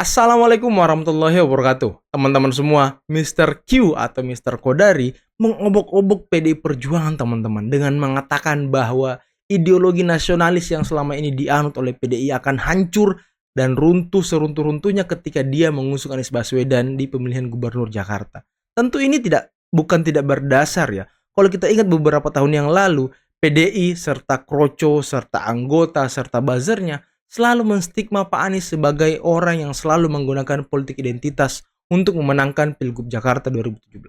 Assalamualaikum warahmatullahi wabarakatuh. Teman-teman semua, Mr. Q atau Mr. Kodari mengobok-obok PDI Perjuangan teman-teman dengan mengatakan bahwa ideologi nasionalis yang selama ini dianut oleh PDI akan hancur dan runtuh seruntuh-runtuhnya ketika dia mengusung Anies Baswedan di pemilihan gubernur Jakarta. Tentu ini bukan tidak berdasar ya. Kalau kita ingat beberapa tahun yang lalu, PDI serta Kroco serta anggota serta buzzernya selalu menstigma Pak Anies sebagai orang yang selalu menggunakan politik identitas untuk memenangkan Pilgub Jakarta 2017.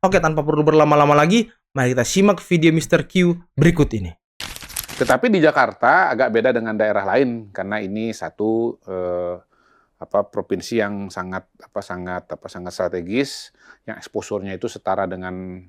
Oke, tanpa perlu berlama-lama lagi, mari kita simak video Mr. Q berikut ini. Tetapi di Jakarta agak beda dengan daerah lain karena ini satu provinsi yang sangat strategis, yang eksposurnya itu setara dengan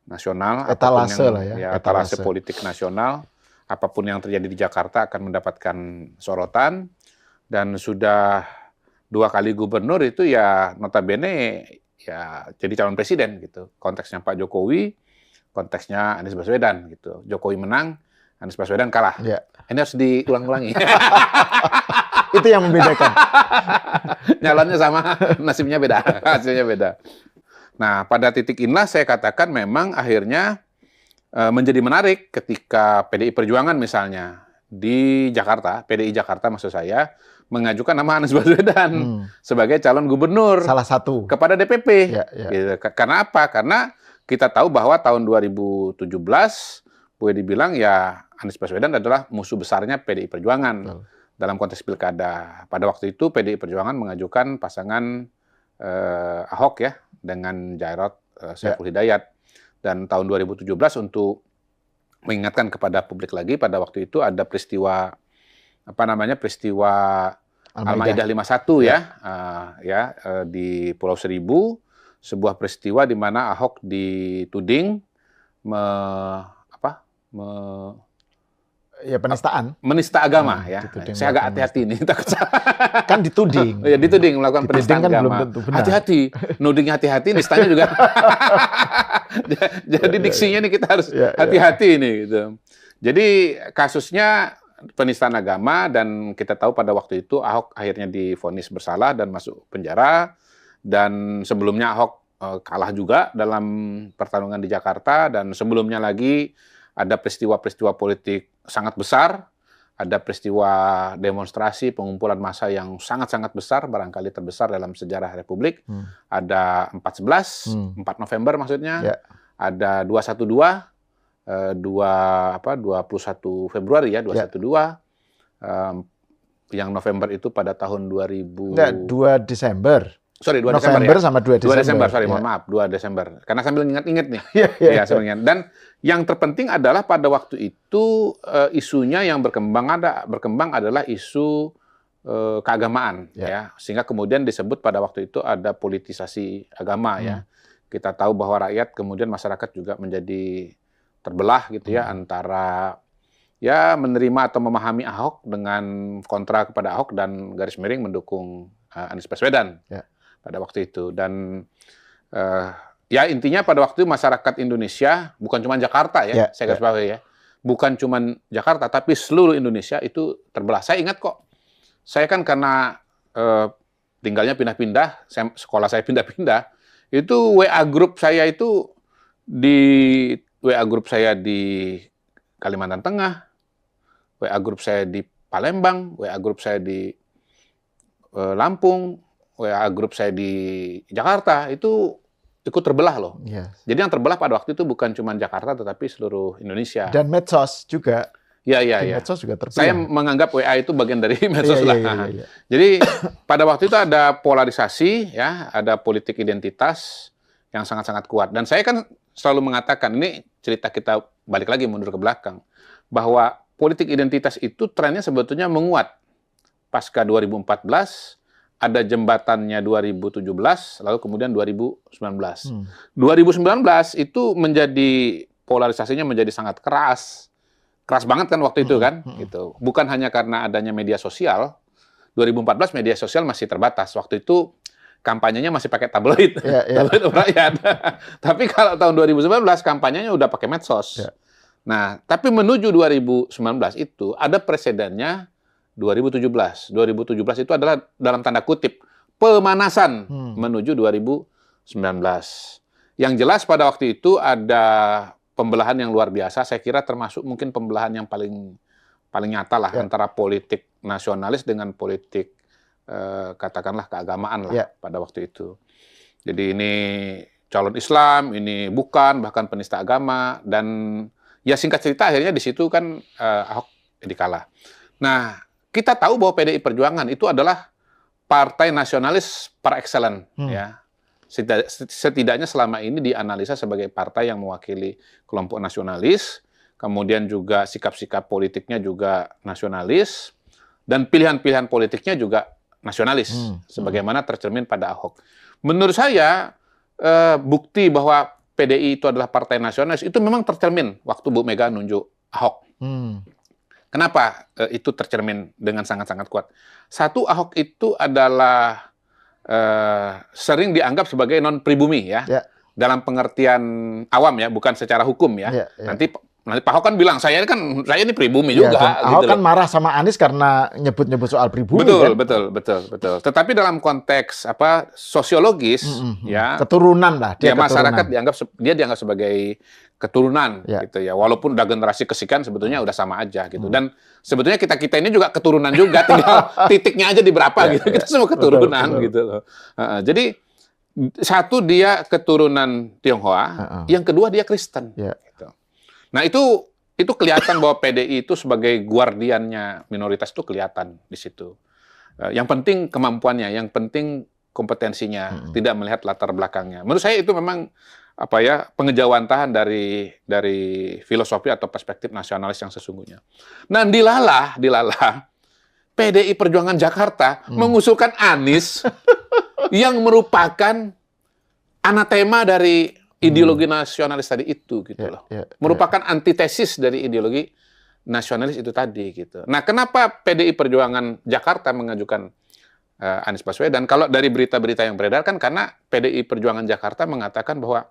nasional, etalase lah ya, etalase politik nasional. Apapun yang terjadi di Jakarta akan mendapatkan sorotan, dan sudah 2 kali gubernur itu ya notabene ya jadi calon presiden gitu. Konteksnya Pak Jokowi, konteksnya Anies Baswedan gitu. Jokowi menang, Anies Baswedan kalah. Ya. Ini harus diulang-ulangi. Itu yang membedakan. Nyalonnya sama, nasibnya beda, hasilnya beda. Nah, pada titik inilah saya katakan memang akhirnya menjadi menarik ketika PDI Perjuangan misalnya di Jakarta, PDI Jakarta maksud saya, mengajukan nama Anies Baswedan sebagai calon gubernur. Salah satu. Kepada DPP. Ya. Gitu. Karena apa? Karena kita tahu bahwa tahun 2017, boleh dibilang ya Anies Baswedan adalah musuh besarnya PDI Perjuangan dalam konteks pilkada. Pada waktu itu PDI Perjuangan mengajukan pasangan Ahok ya dengan Jarod Saiful Hidayat. Dan tahun 2017 untuk mengingatkan kepada publik lagi, pada waktu itu ada peristiwa peristiwa Al-Maidah 51 di Pulau Seribu, sebuah peristiwa di mana Ahok dituding menista agama ya. Saya agak hati-hati nih takut kan dituding. Ya, dituding melakukan penistaan agama. Hati-hati, nuding hati-hati, nistanya juga. Jadi diksinya nih kita harus hati-hati nih gitu. Jadi kasusnya penistaan agama, dan kita tahu pada waktu itu Ahok akhirnya divonis bersalah dan masuk penjara, dan sebelumnya Ahok kalah juga dalam pertarungan di Jakarta, dan sebelumnya lagi ada peristiwa-peristiwa politik sangat besar, ada peristiwa demonstrasi pengumpulan massa yang sangat-sangat besar, barangkali terbesar dalam sejarah Republik. Ada 4/11, 4 November maksudnya, ada 212, 21 Februari ya, 212. Yang November itu pada tahun 2000. Enggak, 2 Desember. Sorry, 2 November Desember ya. Sama 2 Desember. 2 Desember, sorry, mohon maaf, 2 Desember. Karena sambil ingat-ingat nih. Ya, sambil ingat. Dan yang terpenting adalah pada waktu itu isunya yang berkembang adalah isu keagamaan ya. Sehingga kemudian disebut pada waktu itu ada politisasi agama ya. Kita tahu bahwa rakyat kemudian masyarakat juga menjadi terbelah gitu ya, antara ya menerima atau memahami Ahok dengan kontra kepada Ahok dan garis miring mendukung Anies Baswedan. Pada waktu itu. Dan ya intinya pada waktu itu masyarakat Indonesia, bukan cuma Jakarta ya, saya garis bawahi ya, bukan cuma Jakarta, tapi seluruh Indonesia itu terbelah. Saya ingat kok, saya kan karena tinggalnya pindah-pindah, sekolah saya pindah-pindah, itu WA grup saya itu di Kalimantan Tengah, WA grup saya di Palembang, WA grup saya di Lampung, WA grup saya di Jakarta, itu ikut terbelah loh. Jadi yang terbelah pada waktu itu bukan cuma Jakarta, tetapi seluruh Indonesia. Dan medsos juga. Ya. Medsos juga terbelah. Saya menganggap WA itu bagian dari medsos lah. Jadi pada waktu itu ada polarisasi, ya, ada politik identitas yang sangat-sangat kuat. Dan saya kan selalu mengatakan, ini cerita kita balik lagi mundur ke belakang, bahwa politik identitas itu trennya sebetulnya menguat. Pasca 2014, ada jembatannya 2017, lalu kemudian 2019. 2019 itu polarisasinya menjadi sangat keras. Keras banget kan waktu itu kan. Gitu. Bukan hanya karena adanya media sosial. 2014 media sosial masih terbatas. Waktu itu kampanyenya masih pakai tabloid. Tabloid rakyat. Tapi kalau tahun 2019 kampanyenya udah pakai medsos. Nah, tapi menuju 2019 itu ada presidennya 2017. 2017 itu adalah dalam tanda kutip pemanasan menuju 2019. Yang jelas pada waktu itu ada pembelahan yang luar biasa. Saya kira termasuk mungkin pembelahan yang paling nyata lah antara politik nasionalis dengan politik katakanlah keagamaan lah pada waktu itu. Jadi ini calon Islam, ini bukan, bahkan penista agama, dan ya singkat cerita akhirnya di situ kan Ahok dikalah. Nah, kita tahu bahwa PDI Perjuangan itu adalah partai nasionalis par excellence, ya. Setidaknya selama ini dianalisa sebagai partai yang mewakili kelompok nasionalis, kemudian juga sikap-sikap politiknya juga nasionalis, dan pilihan-pilihan politiknya juga nasionalis, sebagaimana tercermin pada Ahok. Menurut saya, bukti bahwa PDI itu adalah partai nasionalis itu memang tercermin waktu Bu Mega nunjuk Ahok. Kenapa itu tercermin dengan sangat-sangat kuat? Satu, Ahok itu adalah sering dianggap sebagai non-pribumi ya. Dalam pengertian awam ya, bukan secara hukum ya. Nanti Pak Ahok kan bilang, saya ini pribumi juga. Ahok gitu kan marah sama Anies karena nyebut-nyebut soal pribumi. Betul, kan? betul. Tetapi dalam konteks sosiologis, ya keturunan lah. Dia masyarakat dianggap sebagai keturunan, gitu ya. Walaupun udah generasi kesekian sebetulnya udah sama aja gitu. Dan sebetulnya kita ini juga keturunan juga, tinggal titiknya aja di berapa gitu. Kita semua keturunan gitu loh. Jadi satu dia keturunan Tionghoa, yang kedua dia Kristen. Gitu. Nah itu kelihatan bahwa PDI itu sebagai guardiannya minoritas itu kelihatan di situ. Yang penting kemampuannya, yang penting kompetensinya, tidak melihat latar belakangnya. Menurut saya itu memang pengejawantahan dari filosofi atau perspektif nasionalis yang sesungguhnya. Nah, dilalah PDI Perjuangan Jakarta mengusulkan Anies yang merupakan anatema dari ideologi nasionalis tadi itu gitu loh. Merupakan antitesis dari ideologi nasionalis itu tadi gitu. Nah, kenapa PDI Perjuangan Jakarta mengajukan Anies Baswedan? Kalau dari berita-berita yang beredar kan karena PDI Perjuangan Jakarta mengatakan bahwa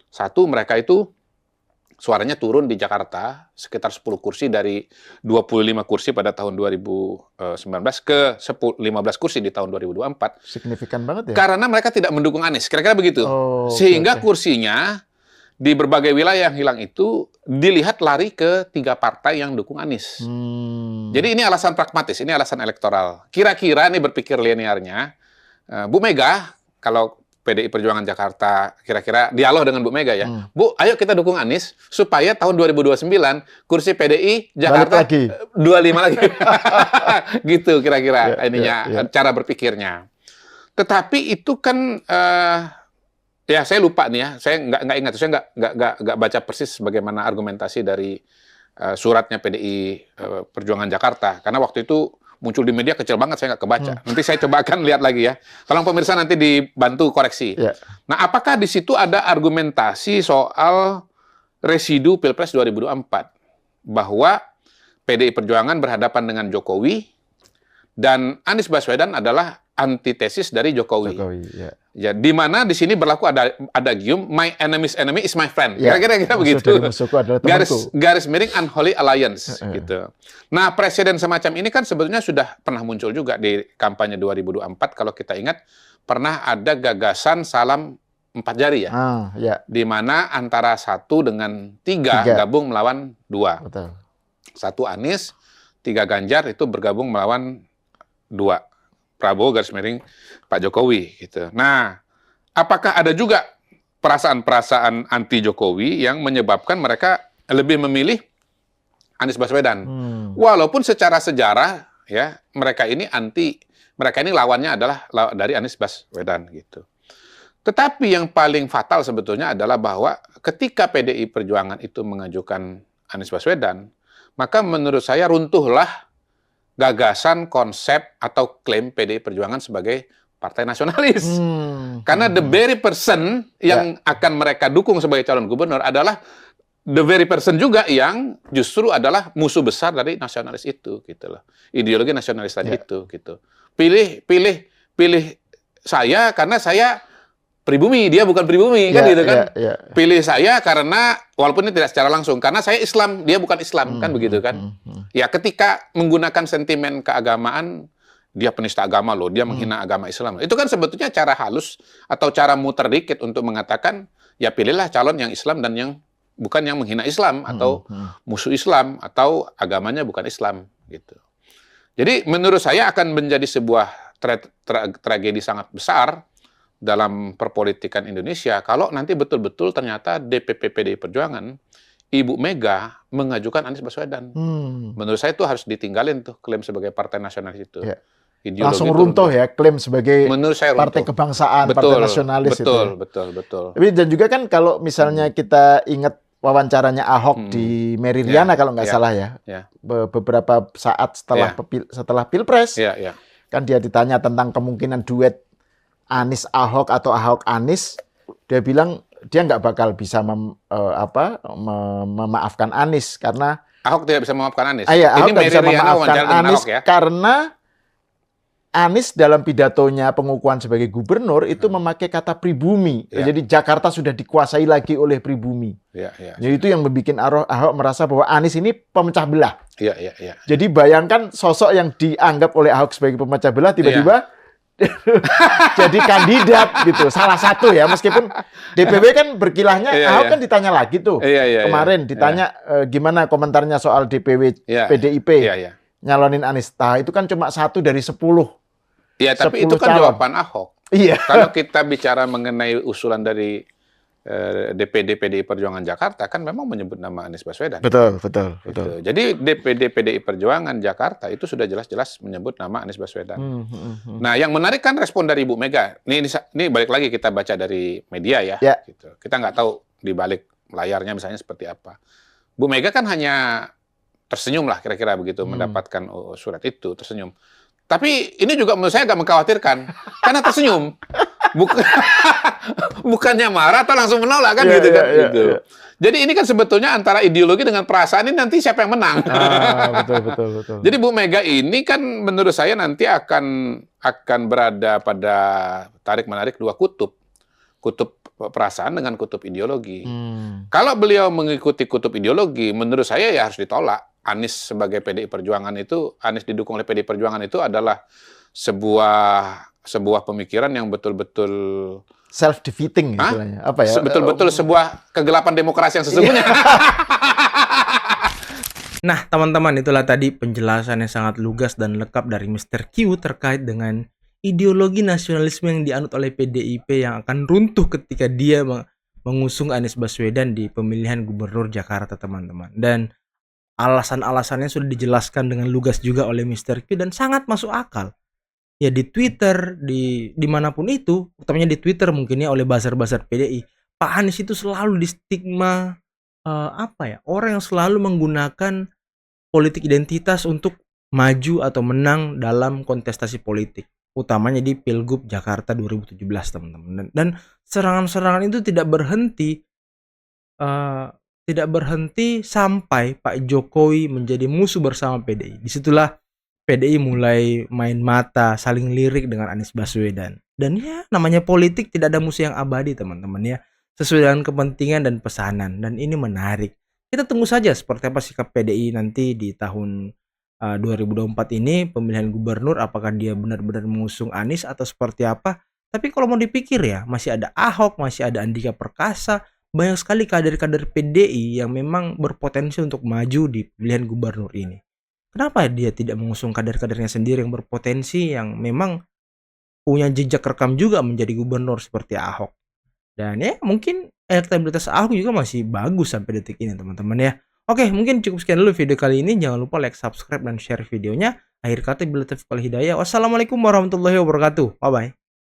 satu, mereka itu suaranya turun di Jakarta sekitar 10 kursi dari 25 kursi pada tahun 2019 ke 15 kursi di tahun 2024. Signifikan banget ya? Karena mereka tidak mendukung Anies, kira-kira begitu. Sehingga kursinya di berbagai wilayah yang hilang itu dilihat lari ke 3 partai yang dukung Anies. Jadi ini alasan pragmatis, ini alasan elektoral. Kira-kira ini berpikir linearnya, Bu Mega, kalau PDI Perjuangan Jakarta kira-kira dialog dengan Bu Mega ya. Bu, ayo kita dukung Anies supaya tahun 2029 kursi PDI Jakarta 25 lagi. Gitu kira-kira cara berpikirnya. Tetapi itu kan ya saya lupa nih ya. Saya nggak ingat, saya nggak baca persis bagaimana argumentasi dari suratnya PDI Perjuangan Jakarta karena waktu itu muncul di media kecil banget, saya nggak kebaca. Nanti saya coba akan lihat lagi ya. Tolong pemirsa nanti dibantu koreksi. Nah, apakah di situ ada argumentasi soal residu Pilpres 2024? Bahwa PDI Perjuangan berhadapan dengan Jokowi dan Anies Baswedan adalah antitesis dari Jokowi. Ya, di mana di sini berlaku ada gium my enemy's enemy is my friend. Kira-kira begitu. Garis miring unholy alliance gitu. Nah, presiden semacam ini kan sebetulnya sudah pernah muncul juga di kampanye 2024 kalau kita ingat pernah ada gagasan salam 4 jari ya. Di mana antara 1 dengan 3 gabung melawan 2. 1 Anies, 3 Ganjar itu bergabung melawan 2. Prabowo garis miring Pak Jokowi gitu. Nah, apakah ada juga perasaan-perasaan anti Jokowi yang menyebabkan mereka lebih memilih Anies Baswedan? Walaupun secara sejarah ya mereka ini lawannya adalah dari Anies Baswedan gitu. Tetapi yang paling fatal sebetulnya adalah bahwa ketika PDI Perjuangan itu mengajukan Anies Baswedan, maka menurut saya runtuhlah gagasan, konsep, atau klaim PDI Perjuangan sebagai partai nasionalis. Karena the very person yang akan mereka dukung sebagai calon gubernur adalah the very person juga yang justru adalah musuh besar dari nasionalis itu, gitu loh. Ideologi nasionalis tadi itu, gitu. Pilih saya karena saya pribumi, dia bukan pribumi, kan gitu kan. Pilih saya karena, walaupun ini tidak secara langsung, karena saya Islam, dia bukan Islam, kan begitu kan. Ya ketika menggunakan sentimen keagamaan, dia penista agama loh, dia menghina agama Islam. Itu kan sebetulnya cara halus atau cara muter dikit untuk mengatakan, ya pilihlah calon yang Islam dan yang bukan yang menghina Islam atau musuh Islam atau agamanya bukan Islam gitu. Jadi menurut saya akan menjadi sebuah tragedi sangat besar dalam perpolitikan Indonesia kalau nanti betul-betul ternyata DPP PDI Perjuangan Ibu Mega mengajukan Anies Baswedan. Menurut saya itu harus ditinggalin tuh klaim sebagai partai nasionalis itu. Ya. Ideologi Langsung itu runtuh ya klaim sebagai menurut saya partai runtuh. kebangsaan, Betul, partai nasionalis itu. Betul. Tapi dan juga kan kalau misalnya kita ingat wawancaranya Ahok di Meridiana kalau nggak salah ya. Beberapa saat setelah Pilpres. Kan dia ditanya tentang kemungkinan duet Anies Ahok atau Ahok Anies, dia bilang dia nggak bakal bisa memaafkan Anies karena Ahok tidak bisa memaafkan Anies. Ahok ini nggak bisa Meridiana memaafkan wawancara dengan Anies Ahok ya. karena Anies dalam pidatonya pengukuhan sebagai gubernur itu memakai kata pribumi. Jadi Jakarta sudah dikuasai lagi oleh pribumi. Jadi itu yang membuat Ahok merasa bahwa Anies ini pemecah belah. Jadi bayangkan sosok yang dianggap oleh Ahok sebagai pemecah belah tiba-tiba jadi kandidat gitu. Salah satu ya, meskipun DPW kan berkilahnya Ahok kan ditanya lagi tuh. Kemarin ditanya gimana komentarnya soal DPW PDIP. Nyalonin Anies. Nah, itu kan cuma 1 dari 10. Iya, tapi itu kan calon. jawaban Ahok. Iya. Kalau kita bicara mengenai usulan dari DPD PDI Perjuangan Jakarta, kan memang menyebut nama Anies Baswedan. Betul. Gitu. Jadi DPD PDI Perjuangan Jakarta itu sudah jelas-jelas menyebut nama Anies Baswedan. Nah, yang menarik kan respon dari Ibu Mega. Ini balik lagi kita baca dari media ya. Gitu. Kita nggak tahu di balik layarnya misalnya seperti apa. Bu Mega kan hanya tersenyum lah kira-kira begitu mendapatkan surat itu, tersenyum. Tapi ini juga menurut saya agak mengkhawatirkan karena tersenyum. Bukannya marah atau langsung menolak kan gitu kan. Jadi ini kan sebetulnya antara ideologi dengan perasaan ini nanti siapa yang menang. Betul. Jadi Bu Mega ini kan menurut saya nanti akan berada pada tarik-menarik dua kutub. Kutub perasaan dengan kutub ideologi. Kalau beliau mengikuti kutub ideologi, menurut saya ya harus ditolak. Anies sebagai PDI Perjuangan itu, Anies didukung oleh PDI Perjuangan itu adalah sebuah pemikiran yang betul-betul self-defeating istilahnya. Apa ya? Betul-betul sebuah kegelapan demokrasi yang sesungguhnya. Nah, teman-teman, itulah tadi penjelasan yang sangat lugas dan lengkap dari Mr. Q terkait dengan ideologi nasionalisme yang dianut oleh PDIP yang akan runtuh ketika dia mengusung Anies Baswedan di pemilihan gubernur Jakarta, teman-teman. Dan alasan-alasannya sudah dijelaskan dengan lugas juga oleh Mr. Q dan sangat masuk akal. Ya di Twitter, dimanapun itu, utamanya di Twitter mungkin ya oleh buzzer-buzzer PDI, Pak Anies itu selalu distigma orang yang selalu menggunakan politik identitas untuk maju atau menang dalam kontestasi politik, utamanya di Pilgub Jakarta 2017, teman-teman. Dan serangan-serangan itu tidak berhenti sampai Pak Jokowi menjadi musuh bersama PDI. Disitulah PDI mulai main mata, saling lirik dengan Anies Baswedan. Dan ya namanya politik tidak ada musuh yang abadi, teman-teman ya. Sesuai dengan kepentingan dan pesanan. Dan ini menarik. Kita tunggu saja seperti apa sikap PDI nanti di tahun 2024 ini, pemilihan gubernur, apakah dia benar-benar mengusung Anies atau seperti apa. Tapi kalau mau dipikir ya, masih ada Ahok, masih ada Andika Perkasa, banyak sekali kader-kader PDI yang memang berpotensi untuk maju di pemilihan gubernur ini. Kenapa dia tidak mengusung kader-kadernya sendiri yang berpotensi, yang memang punya jejak rekam juga menjadi gubernur seperti Ahok. Dan ya mungkin elektabilitas Ahok juga masih bagus sampai detik ini, teman-teman ya. Oke, mungkin cukup sekian dulu video kali ini. Jangan lupa like, subscribe, dan share videonya. Akhir kata, billahi taufiq wal hidayah. Wassalamualaikum warahmatullahi wabarakatuh. Bye-bye.